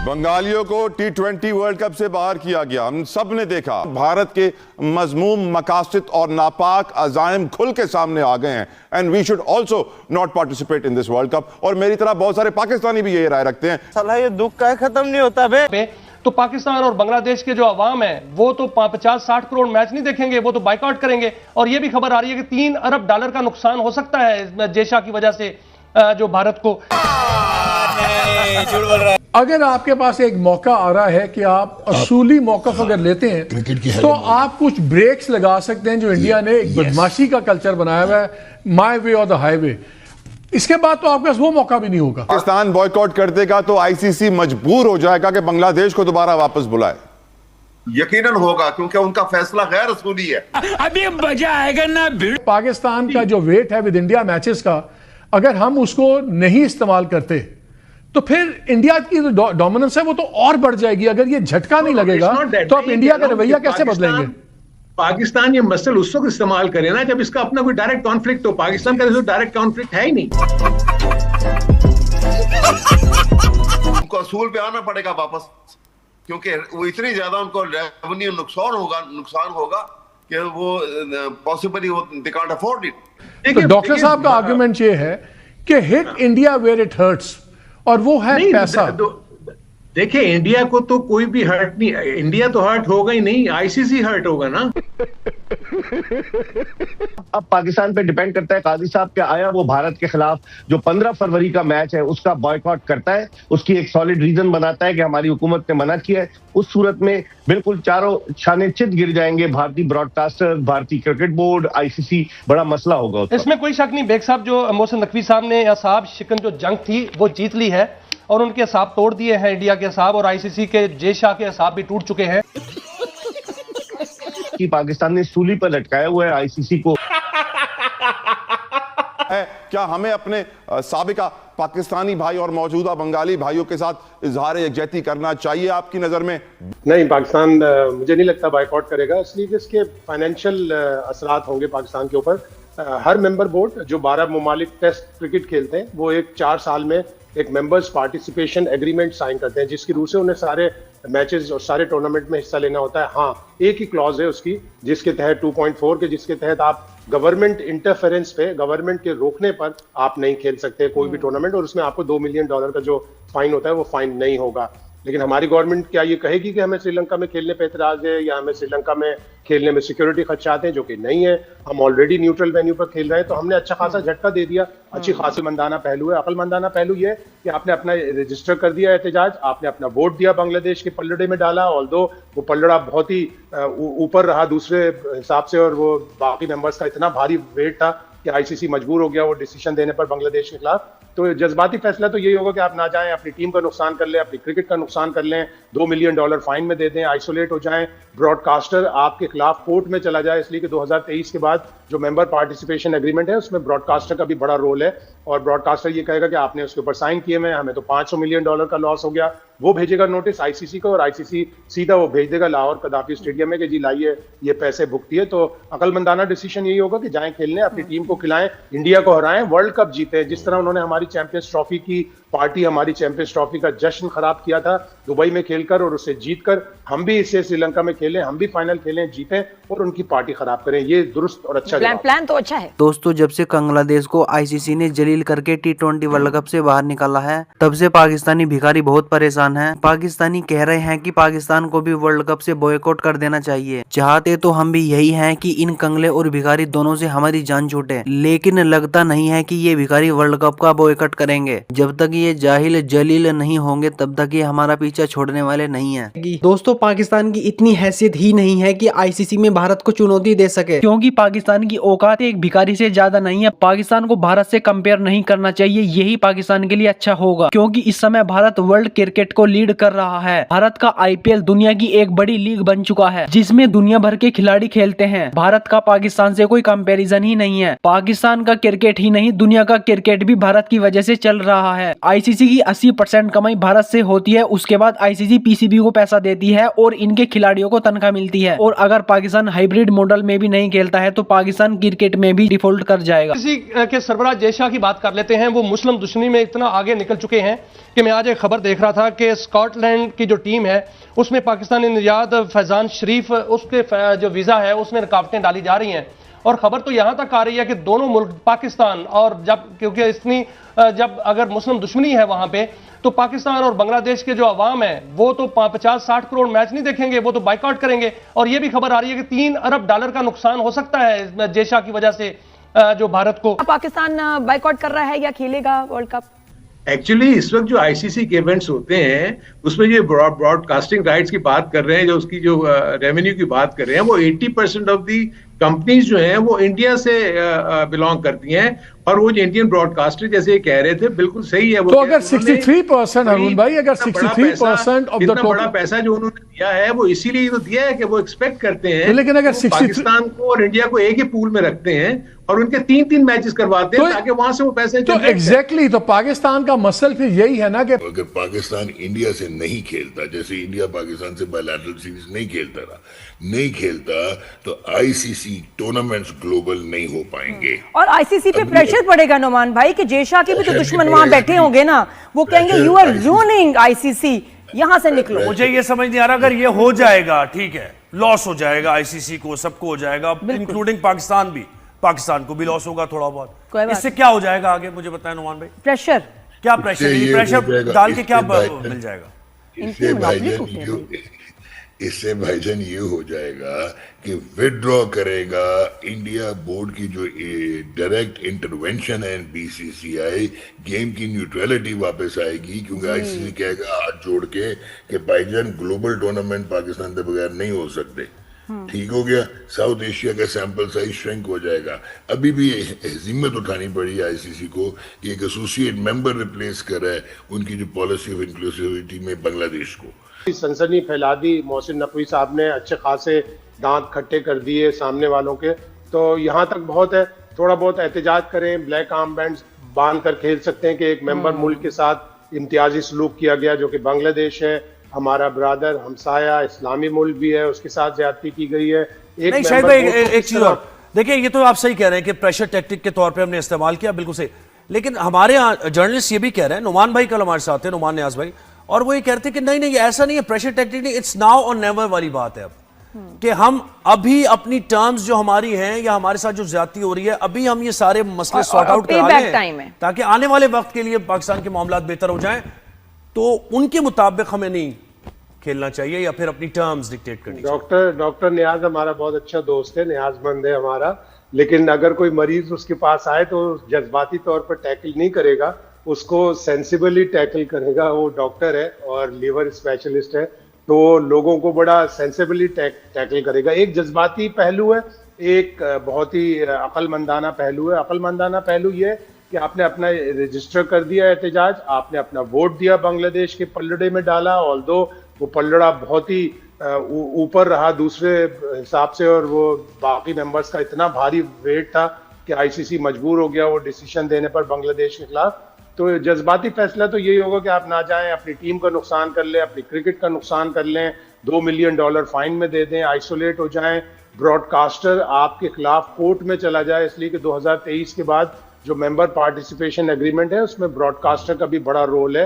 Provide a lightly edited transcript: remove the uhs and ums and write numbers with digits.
बंगालियों को T20 world cup से बाहर किया गया। हम सब ने देखा भारत के मजमूम मकासद और नापाक अज़ाइम खुल के सामने आ गए हैं। And we should also not participate in this world cup. और मेरी तरह बहुत सारे पाकिस्तानी भी यही राय रखते हैं। साला ये दुख का खत्म नहीं होता बे। तो पाकिस्तान और बांग्लादेश के जो अवाम है वो तो 50-60 करोड़ मैच नहीं देखेंगे, वो तो बाइकआउट करेंगे। और ये भी खबर आ रही है कि $3 अरब का नुकसान हो सकता है जेशा की वजह से जो भारत को। अगर आपके पास एक मौका आ रहा है कि आप असूली मौकफ अगर लेते हैं तो आप कुछ ब्रेक्स लगा सकते हैं जो इंडिया ने एक बदमाशी का कल्चर बनाया हुआ है, माई वे और द हाईवे। इसके बाद तो आपके पास वो मौका भी नहीं होगा। पाकिस्तान बॉयकॉट कर देगा तो आईसीसी मजबूर हो जाएगा कि बांग्लादेश को दोबारा वापस बुलाए। यकीनन होगा, क्योंकि उनका फैसला गैर असूली है। अभी मजा आएगा ना। पाकिस्तान का जो वेट है विद इंडिया मैचेस का, अगर हम उसको नहीं इस्तेमाल करते तो फिर इंडिया की जो डोमिनेंस है वो तो और बढ़ जाएगी। अगर ये झटका नहीं लगेगा तो आप इंडिया का रवैया कैसे बदलेंगे? पाकिस्तान ये मसल उस वक्त इस्तेमाल करे ना जब इसका अपना कोई डायरेक्ट कॉन्फ्लिक्ट हो। पाकिस्तान का डायरेक्ट कॉन्फ्लिक्ट है ही नहीं। उनको असूल पे आना पड़ेगा वापस, क्योंकि वो इतनी ज्यादा उनको रेवेन्यू नुकसान होगा कि वो पॉसिबली वो दे कांट अफोर्ड इट। तो डॉक्टर साहब का आर्गुमेंट ये है कि hit India where it hurts, और वो है पैसा। देखिए, इंडिया को तो कोई भी हर्ट नहीं, इंडिया तो हर्ट होगा ही नहीं, आईसीसी हर्ट होगा ना। अब पाकिस्तान पे डिपेंड करता है। काजी साहब क्या आया वो भारत के खिलाफ जो 15 फरवरी का मैच है उसका बॉयकॉट करता है, उसकी एक सॉलिड रीजन बनाता है कि हमारी हुकूमत ने मना किया है। उस सूरत में बिल्कुल चारों शाने चित गिर जाएंगे। भारतीय ब्रॉडकास्टर, भारतीय क्रिकेट बोर्ड, आईसीसी, बड़ा मसला होगा। इसमें कोई शक नहीं। बेग साहब, जो मोहसिन नकवी साहब ने असाब शिकन जो जंग थी वो जीत ली है और उनके असाब तोड़ दिए हैं इंडिया के असाब, और आईसीसी के जेशा के असाब भी टूट चुके हैं। कि पाकिस्तान ने सूली पर लटकाया हुआ है आईसीसी को। क्या हमें अपने साबिका पाकिस्तानी भाई और मौजूदा बंगाली भाइयों के साथ इजहार यकजहती करना चाहिए आपकी नजर में? नहीं, पाकिस्तान मुझे नहीं लगता बायकॉट करेगा, इसलिए कि इसके फाइनेंशियल असरात होंगे पाकिस्तान के ऊपर। हर मेंबर बोर्ड जो 12 ममालिक टेस्ट क्रिकेट खेलते हैं वो एक 4 साल में एक मेंबर्स पार्टिसिपेशन एग्रीमेंट साइन करते हैं, जिसकी रूह से उन्हें सारे मैचेस और सारे टूर्नामेंट में हिस्सा लेना होता है। हाँ, एक ही क्लॉज है उसकी जिसके तहत 2.4 के, जिसके तहत आप गवर्नमेंट इंटरफेरेंस पे, गवर्नमेंट के रोकने पर आप नहीं खेल सकते कोई भी टूर्नामेंट, और उसमें आपको $2 मिलियन का जो फाइन होता है वो फाइन नहीं होगा। लेकिन हमारी गवर्नमेंट क्या ये कहेगी कि हमें श्रीलंका में खेलने पे एतराज है या हमें श्रीलंका में खेलने में सिक्योरिटी खदशात हैं? जो कि नहीं है। हम ऑलरेडी न्यूट्रल वेन्यू पर खेल रहे हैं, तो हमने अच्छा खासा झटका दे दिया। अच्छी खासी मंदाना पहलू है। अकलमंदाना पहलू ये कि आपने अपना रजिस्टर कर दिया एहतजाज, आपने अपना वोट दिया, बांग्लादेश के पल्लड़े में डाला। ऑल्दो वो पल्लड़ा बहुत ही ऊपर रहा दूसरे हिसाब से, और वो बाकी मेंबर्स का इतना भारी वेट था कि आईसीसी मजबूर हो गया वो डिसीजन देने पर बांग्लादेश के खिलाफ। तो जज्बाती फैसला तो यही होगा कि आप ना जाएं, अपनी टीम का नुकसान कर लें, अपनी क्रिकेट का नुकसान कर लें, $2 मिलियन फाइन में दे दें, आइसोलेट हो जाएं, ब्रॉडकास्टर आपके खिलाफ कोर्ट में चला जाए, इसलिए कि 2023 के बाद जो मेंबर पार्टिसिपेशन एग्रीमेंट है उसमें ब्रॉडकास्टर का भी बड़ा रोल है। और ब्रॉडकास्टर ये कहेगा कि आपने उसके ऊपर साइन किए हुए, हमें तो $500 मिलियन का लॉस हो गया। वो भेजेगा नोटिस आईसीसी को, और आईसीसी सीधा वो भेज देगा लाहौर कदाफी स्टेडियम में कि जी लाइए ये पैसे भुगतिए। तो अकलमंदाना डिसीजन यही होगा कि जाएं खेलने, अपनी टीम को खिलाएं, इंडिया को हराएं, वर्ल्ड कप जीते। जिस तरह उन्होंने हमारी चैंपियंस ट्रॉफी की पार्टी, हमारी चैंपियंस ट्रॉफी का जश्न खराब किया था दुबई में खेलकर और उसे जीतकर, हम भी इसे श्रीलंका में खेलें, हम भी फाइनल खेलें, जीतें और उनकी पार्टी खराब करें। ये दुरुस्त और अच्छा प्लान तो अच्छा है। दोस्तों, जब से बांग्लादेश को आईसीसी ने जलील करके T20 वर्ल्ड कप से बाहर निकाला है तब से पाकिस्तानी भिखारी बहुत परेशान हैं। पाकिस्तानी कह रहे हैं कि पाकिस्तान को भी वर्ल्ड कप से बॉयकॉट कर देना चाहिए। चाहते तो हम भी यही हैं कि इन कंगले और भिखारी दोनों से हमारी जान छूटे, लेकिन लगता नहीं है कि ये भिखारी वर्ल्ड कप का बॉयकॉट करेंगे। जब तक ये जाहिल जलील नहीं होंगे तब तक ये हमारा पीछा छोड़ने वाले नहीं है। दोस्तों, पाकिस्तान की इतनी हैसियत ही नहीं है कि आईसीसी में भारत को चुनौती दे सके, क्योंकि पाकिस्तान की औकात एक भिखारी से ज्यादा नहीं है। पाकिस्तान को भारत से कंपेयर नहीं करना चाहिए, यही पाकिस्तान के लिए अच्छा होगा, क्योंकि इस समय भारत वर्ल्ड क्रिकेट को लीड कर रहा है। भारत का आईपीएल दुनिया की एक बड़ी लीग बन चुका है जिसमें दुनिया भर के खिलाड़ी खेलते हैं। भारत का पाकिस्तान से कोई कंपैरिजन ही नहीं है। पाकिस्तान का क्रिकेट ही नहीं, दुनिया का क्रिकेट भी भारत की वजह से चल रहा है। आईसीसी की 80% कमाई भारत से होती है, उसके बाद आईसीसी पीसीबी को पैसा देती है और इनके खिलाड़ियों को तनख्वाह मिलती है। और अगर पाकिस्तान हाइब्रिड मॉडल में भी नहीं खेलता है तो पाकिस्तान क्रिकेट में भी डिफॉल्ट कर जाएगा। इसी के सरबराह जय शाह की बात कर लेते हैं। वो मुस्लिम दुश्मनी में इतना आगे निकल चुके हैं कि मैं आज एक खबर देख रहा था कि स्कॉटलैंड की जो टीम है उसमें पाकिस्तानी निर्यात फैजान शरीफ उसके जो वीजा है उसमें रुकावटें डाली जा रही हैं। और खबर तो यहां तक आ रही है कि दोनों मुल्क पाकिस्तान और क्योंकि इतनी जब अगर मुस्लिम दुश्मनी है वहां पे तो पाकिस्तान और बांग्लादेश के जो अवाम है वो तो 50-60 करोड़ मैच नहीं देखेंगे, वो तो बाइकआउट करेंगे। और ये भी खबर आ रही है कि $3 अरब का नुकसान हो सकता है जय शाह की वजह से जो भारत को। पाकिस्तान बाइकआउट कर रहा है या खेलेगा वर्ल्ड कप? एक्चुअली इस वक्त जो आईसीसी के इवेंट्स होते हैं उसमें जो ब्रॉडकास्टिंग राइट्स की बात कर रहे हैं, जो उसकी जो रेवेन्यू की बात कर रहे हैं, वो 80% ऑफ दी कंपनीज जो हैं वो इंडिया से बिलोंग करती हैं। और वो जो इंडियन ब्रॉडकास्टर जैसे कह रहे थे बिल्कुल सही है। तो अगर 63% अरुण भाई, अगर 63% ऑफ द इतना बड़ा पैसा जो उन्होंने दिया है वो इसीलिए तो दिया है कि वो एक्सपेक्ट करते हैं, लेकिन अगर पाकिस्तान को और इंडिया को एक ही पूल में रखते हैं और उनके 3-3 मैचेस करवाते हैं ताकि वहां से वो पैसे तो एग्जैक्टली तो पाकिस्तान का मसल फिर यही है ना कि अगर पाकिस्तान इंडिया से नहीं खेलता, जैसे इंडिया पाकिस्तान से बायलैटरल सीरीज नहीं खेलता तो आईसीसी टूर्नामेंट्स ग्लोबल नहीं हो पाएंगे। और आईसीसी पे प्रेशर पड़ेगा नोमान भाई कि जय शाह के भी तो दुश्मन वहां बैठे होंगे ना, वो कहेंगे यू आर रूनिंग आईसीसी, यहां से निकलो। मुझे ये समझ नहीं आ रहा, अगर ये हो जाएगा ठीक है, लॉस हो जाएगा आईसीसी को, सबको हो जाएगा इंक्लूडिंग पाकिस्तान को भी लॉस होगा थोड़ा बहुत। इससे क्या हो जाएगा आगे मुझे बताएं नुमान भाई। प्रेशर, क्या प्रेशर डाल के क्या मिल जाएगा? इससे भाईजान ये हो जाएगा कि विड्रॉ करेगा इंडिया बोर्ड की जो डायरेक्ट इंटरवेंशन है बीसीसीआई, गेम की न्यूट्रलिटी वापस आएगी क्योंकि आईसीसी कहेगा हाथ जोड़ के कि भाईजान ग्लोबल टूर्नामेंट पाकिस्तान के बगैर नहीं हो सकते। ठीक हो गया, साउथ एशिया का सैंपल साइज श्रिंक हो जाएगा। अभी भी हिम्मत उठानी पड़ी आईसीसी को कि एक एसोसिएट मेंबर रिप्लेस कर रहा है उनकी जो पॉलिसी ऑफ इंक्लूसिविटी में बांग्लादेश को। सनसनी फैला दी मोहसिन नकवी साहब ने, अच्छे खासे दांत खट्टे कर दिए सामने वालों के। तो यहाँ तक बहुत है, थोड़ा बहुत एहतजाज करें, ब्लैक आर्म बैंड्स बांध कर खेल सकते हैं कि एक मेंबर मुल्क के साथ इम्तियाजी सलूक किया गया जो कि बांग्लादेश है, हमारा ब्रादर हमसाया इस्लामी मुल्क भी है, उसके साथ ज्यादती की गई है। नहीं शायद भाई एक चीज और देखिए, ये तो आप सही कह रहे हैं कि प्रेशर टैक्टिक के तौर पे हमने इस्तेमाल किया, बिल्कुल सही। लेकिन हमारे यहाँ जर्नलिस्ट ये भी कह रहे हैं, नुमान भाई कल हमारे साथ थे, नुमान न्याज भाई, और वो ये कहते हैं कि नहीं ऐसा नहीं है, प्रेशर टैक्टिक नहीं, इट्स नाउ और नेवर वाली बात है अब कि हम अभी अपनी टर्म्स जो हमारी हैं या हमारे साथ जो ज्यादती हो रही है अभी हम ये सारे मसले सॉर्ट आउट करा लें ताकि आने वाले वक्त के लिए पाकिस्तान के मामला बेहतर हो जाएं। तो उनके मुताबिक हमें नहीं खेलना चाहिए या फिर अपनी टर्म्स डिक्टेट करनी चाहिए। डॉक्टर नियाज हमारा बहुत अच्छा दोस्त है, नियाजमंद है हमारा, लेकिन अगर कोई मरीज उसके पास आए तो जज्बाती तौर पर टैकल नहीं करेगा, उसको सेंसिबली टैकल करेगा। वो डॉक्टर है और लीवर स्पेशलिस्ट है, तो लोगों को बड़ा सेंसिबली टैकल करेगा। एक जज्बाती पहलू है, एक बहुत ही अक्लमंदाना पहलू है। अक्लमंदाना पहलू ये कि आपने अपना रजिस्टर कर दिया एहतजाज, आपने अपना वोट दिया, बांग्लादेश के पलड़े में डाला, ऑल्दो वो पलड़ा बहुत ही ऊपर रहा दूसरे हिसाब से और वो बाकी मेंबर्स का इतना भारी वेट था कि आईसीसी मजबूर हो गया वो डिसीजन देने पर बांग्लादेश के खिलाफ। तो जज्बाती फैसला तो यही होगा कि आप ना जाएं, अपनी टीम का नुकसान कर लें, अपनी क्रिकेट का नुकसान कर लें, $2 मिलियन फाइन में दे दें, आइसोलेट हो जाएं, ब्रॉडकास्टर आपके खिलाफ कोर्ट में चला जाए, इसलिए कि 2023 के बाद जो मेंबर पार्टिसिपेशन एग्रीमेंट है उसमें ब्रॉडकास्टर का भी बड़ा रोल है।